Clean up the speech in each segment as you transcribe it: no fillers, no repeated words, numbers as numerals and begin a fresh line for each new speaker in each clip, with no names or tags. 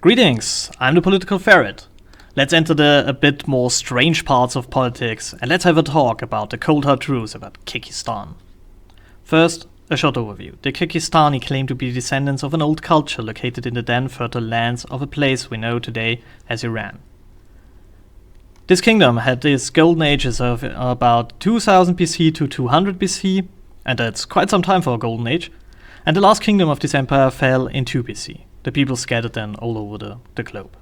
Greetings, I'm the Political Ferret. Let's enter the a bit more strange parts of politics and let's have a talk about the cold hard truths about Kekistan. First, a short overview. The Kekistani claim to be descendants of an old culture located in the then fertile lands of a place we know today as Iran. This kingdom had its golden ages of about 2000 BC to 200 BC, and that's quite some time for a golden age, and the last kingdom of this empire fell in 2 BC. The people scattered then all over the globe.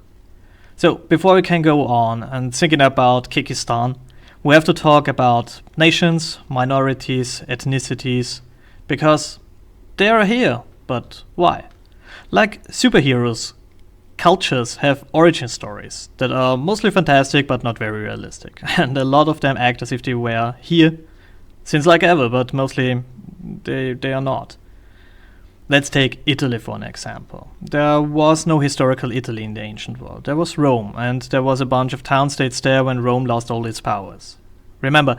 So, before we can go on and thinking about Kekistan, we have to talk about nations, minorities, ethnicities, because they are here, but why? Like superheroes, cultures have origin stories that are mostly fantastic but not very realistic, and a lot of them act as if they were here since like ever, but mostly they are not. Let's take Italy for an example. There was no historical Italy in the ancient world. There was Rome, and there was a bunch of town-states there when Rome lost all its powers. Remember,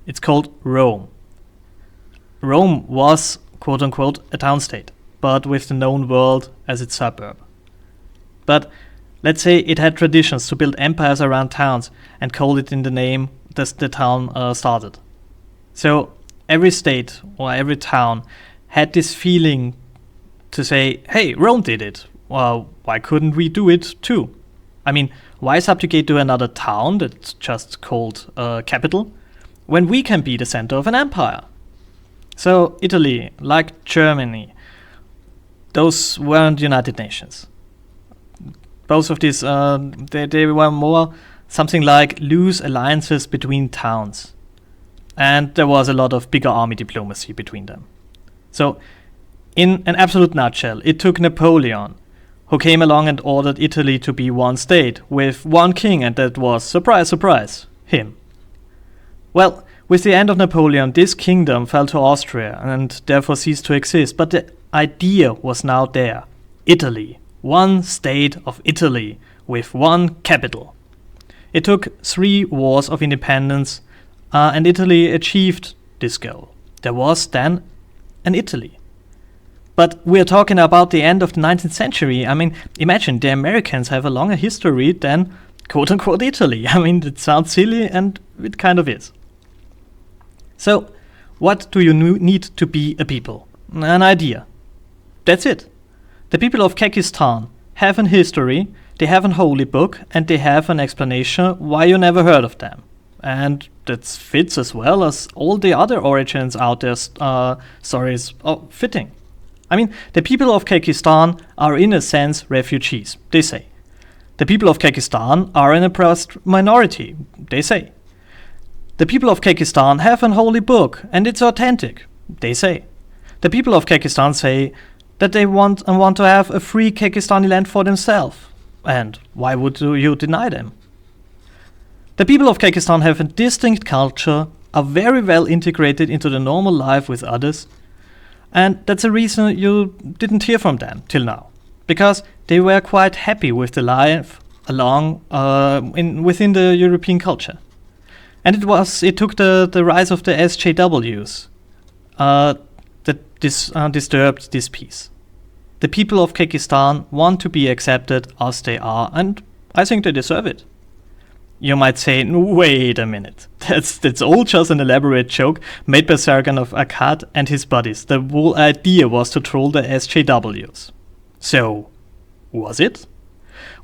it's called Rome. Rome was, quote-unquote, a town-state, but with the known world as its suburb. But let's say it had traditions to build empires around towns and called it in the name the town started. So every state or every town had this feeling to say, hey, Rome did it. Well, why couldn't we do it too? I mean, why subjugate to another town that's just called capital when we can be the center of an empire? So Italy, like Germany, those weren't United Nations. Both of these, they were more something like loose alliances between towns. And there was a lot of bigger army diplomacy between them. So, in an absolute nutshell, it took Napoleon, who came along and ordered Italy to be one state, with one king, and that was, surprise, surprise, him. Well, with the end of Napoleon, this kingdom fell to Austria, and therefore ceased to exist, but the idea was now there. Italy, one state of Italy, with one capital. It took 3 wars of independence, and Italy achieved this goal. There was then an Italy. But we're talking about the end of the 19th century. I mean, imagine the Americans have a longer history than quote-unquote Italy. I mean, it sounds silly, and it kind of is. So, what do you need to be a people? An idea. That's it. The people of Kekistan have an history, they have an holy book, and they have an explanation why you never heard of them. And that fits as well as all the other origins out there, stories are fitting. I mean, the people of Kekistan are in a sense refugees, they say. The people of Kekistan are an oppressed minority, they say. The people of Kekistan have an holy book and it's authentic, they say. The people of Kekistan say that they want to have a free Kekistani land for themselves. And why would you deny them? The people of Kekistan have a distinct culture, are very well integrated into the normal life with others, and that's a reason you didn't hear from them till now, because they were quite happy with the life along within the European culture. And it took the rise of the SJWs that disturbed this peace. The people of Kekistan want to be accepted as they are, and I think they deserve it. You might say, wait a minute, that's all just an elaborate joke made by Sargon of Akkad and his buddies. The whole idea was to troll the SJWs. So, was it?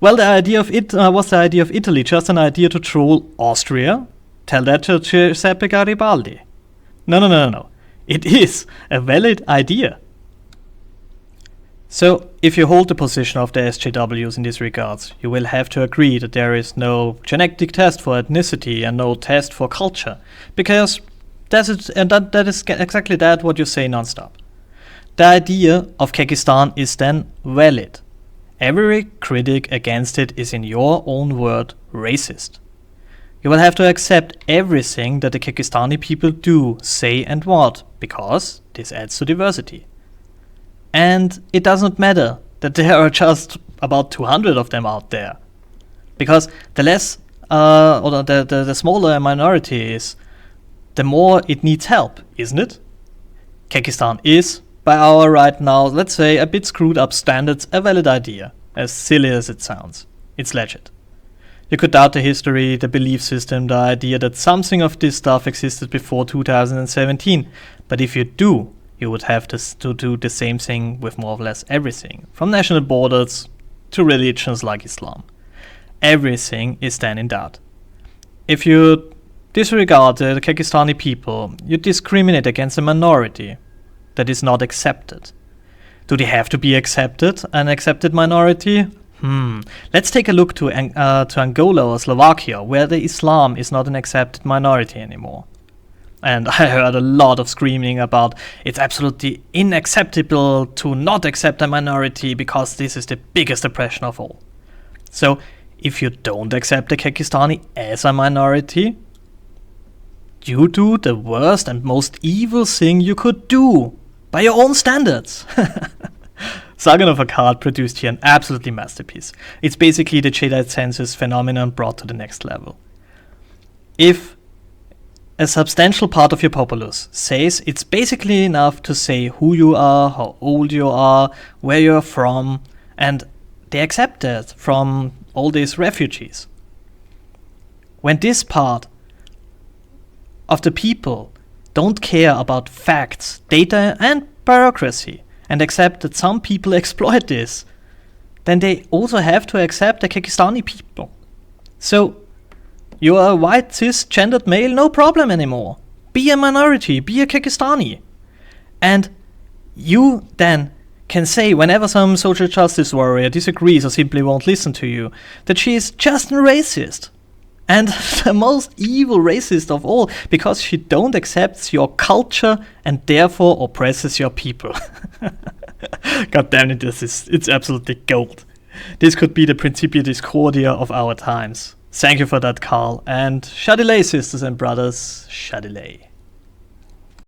Well, was the idea of Italy just an idea to troll Austria? Tell that to Giuseppe Garibaldi. No. It is a valid idea. So, if you hold the position of the SJWs in these regards, you will have to agree that there is no genetic test for ethnicity and no test for culture, because that is exactly what you say non-stop. The idea of Kekistan is then valid. Every critic against it is, in your own word, racist. You will have to accept everything that the Kekistani people do, say and want, because this adds to diversity. And it doesn't matter that there are just about 200 of them out there. Because the less, or the smaller a minority is, the more it needs help, isn't it? Kekistan is, by our right now, let's say, a bit screwed up standards, a valid idea. As silly as it sounds, it's legit. You could doubt the history, the belief system, the idea that something of this stuff existed before 2017, but if you do, you would have to do the same thing with more or less everything, from national borders to religions like Islam. Everything is then in doubt. If you disregard the Kekistani people, you discriminate against a minority that is not accepted. Do they have to be accepted, an accepted minority? Let's take a look to Angola or Slovakia, where the Islam is not an accepted minority anymore. And I heard a lot of screaming about it's absolutely unacceptable to not accept a minority because this is the biggest oppression of all. So, if you don't accept the Kekistani as a minority, you do the worst and most evil thing you could do, by your own standards. Sargon of Akkad produced here an absolutely masterpiece. It's basically the Jedi census phenomenon brought to the next level. If a substantial part of your populace says it's basically enough to say who you are, how old you are, where you're from, and they accept that from all these refugees. When this part of the people don't care about facts, data, and bureaucracy, and accept that some people exploit this, then they also have to accept the Kekistani people. So, you are a white, cisgendered male, no problem anymore. Be a minority, be a Kekistani. And you then can say, whenever some social justice warrior disagrees or simply won't listen to you, that she is just a racist. And the most evil racist of all, because she don't accept your culture and therefore oppresses your people. God damn it, it's absolutely gold. This could be the Principia Discordia of our times. Thank you for that, Carl, and Shadilay, sisters and brothers, Shadilay.